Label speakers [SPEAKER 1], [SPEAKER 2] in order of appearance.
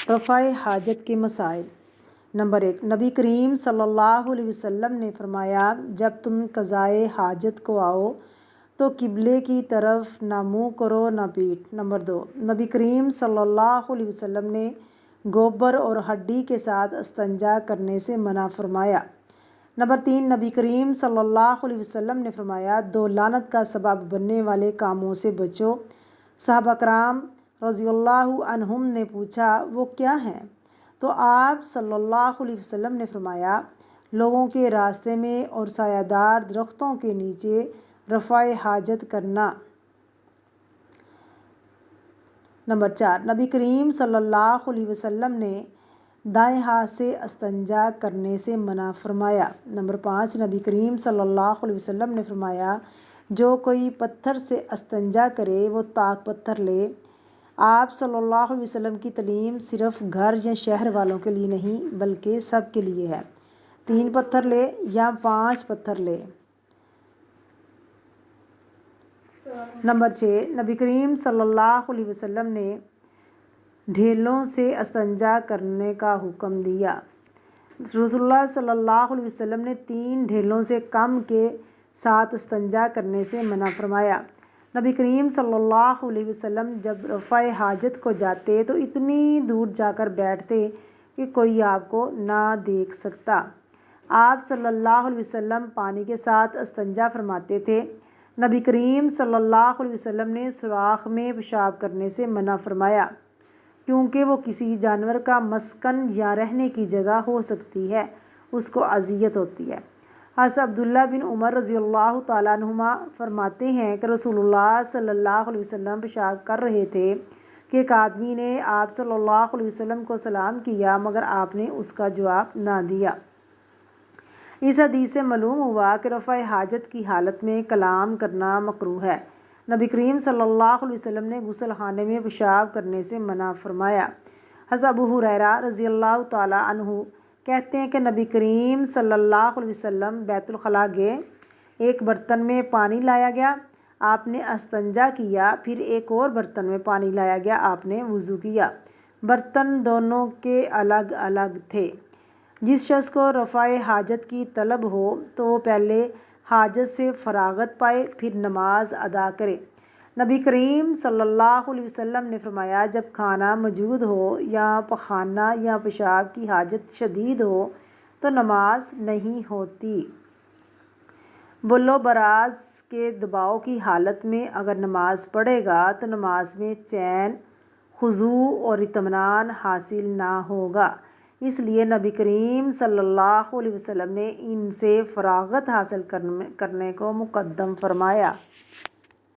[SPEAKER 1] رفع حاجت کے مسائل۔ نمبر 1، نبی کریم صلی اللہ علیہ وسلم نے فرمایا، جب تم قضائے حاجت کو آؤ تو قبلے کی طرف نہ منہ کرو نہ پیٹھ۔ نمبر 2، نبی کریم صلی اللہ علیہ وسلم نے گوبر اور ہڈی کے ساتھ استنجا کرنے سے منع فرمایا۔ نمبر 3، نبی کریم صلی اللہ علیہ وسلم نے فرمایا، 2 لعنت کا سبب بننے والے کاموں سے بچو۔ صحابہ کرام رضی اللہ عنہم نے پوچھا، وہ کیا ہیں؟ تو آپ صلی اللہ علیہ وسلم نے فرمایا، لوگوں کے راستے میں اور سایہ دار درختوں کے نیچے رفع حاجت کرنا۔ نمبر 4، نبی کریم صلی اللہ علیہ وسلم نے دائیں ہاتھ سے استنجا کرنے سے منع فرمایا۔ نمبر 5، نبی کریم صلی اللہ علیہ وسلم نے فرمایا، جو کوئی پتھر سے استنجا کرے وہ طاق پتھر لے۔ آپ صلی اللہ علیہ وسلم کی تعلیم صرف گھر یا شہر والوں کے لیے نہیں بلکہ سب کے لیے ہے۔ 3 پتھر لے یا 5 پتھر لے۔ نمبر 6، نبی کریم صلی اللہ علیہ وسلم نے ڈھیلوں سے استنجا کرنے کا حکم دیا۔ رسول اللہ صلی اللہ علیہ وسلم نے 3 ڈھیلوں سے کم کے ساتھ استنجا کرنے سے منع فرمایا۔ نبی کریم صلی اللہ علیہ وسلم جب رفع حاجت کو جاتے تو اتنی دور جا کر بیٹھتے کہ کوئی آپ کو نہ دیکھ سکتا۔ آپ صلی اللہ علیہ وسلم پانی کے ساتھ استنجا فرماتے تھے۔ نبی کریم صلی اللہ علیہ وسلم نے سوراخ میں پیشاب کرنے سے منع فرمایا، کیونکہ وہ کسی جانور کا مسکن یا رہنے کی جگہ ہو سکتی ہے، اس کو اذیت ہوتی ہے۔ حضرت عبداللہ بن عمر رضی اللہ تعالیٰ عنہما فرماتے ہیں کہ رسول اللہ صلی اللہ علیہ وسلم پیشاب کر رہے تھے کہ ایک آدمی نے آپ صلی اللہ علیہ وسلم کو سلام کیا مگر آپ نے اس کا جواب نہ دیا۔ اس حدیث سے معلوم ہوا کہ رفع حاجت کی حالت میں کلام کرنا مکروہ ہے۔ نبی کریم صلی اللہ علیہ وسلم نے غسل خانے میں پیشاب کرنے سے منع فرمایا۔ حضرت ابو ہریرہ رضی اللہ تعالیٰ عنہ کہتے ہیں کہ نبی کریم صلی اللہ علیہ وسلم بیت الخلاء گئے، ایک برتن میں پانی لایا گیا، آپ نے استنجا کیا، پھر ایک اور برتن میں پانی لایا گیا، آپ نے وضو کیا۔ برتن دونوں کے الگ الگ تھے۔ جس شخص کو رفع حاجت کی طلب ہو تو وہ پہلے حاجت سے فراغت پائے پھر نماز ادا کرے۔ نبی کریم صلی اللہ علیہ وسلم نے فرمایا، جب کھانا موجود ہو یا پخانہ یا پیشاب کی حاجت شدید ہو تو نماز نہیں ہوتی۔ بول و براز کے دباؤ کی حالت میں اگر نماز پڑھے گا تو نماز میں چین، خضوع اور اطمینان حاصل نہ ہوگا، اس لیے نبی کریم صلی اللہ علیہ وسلم نے ان سے فراغت حاصل کرنے کو مقدم فرمایا۔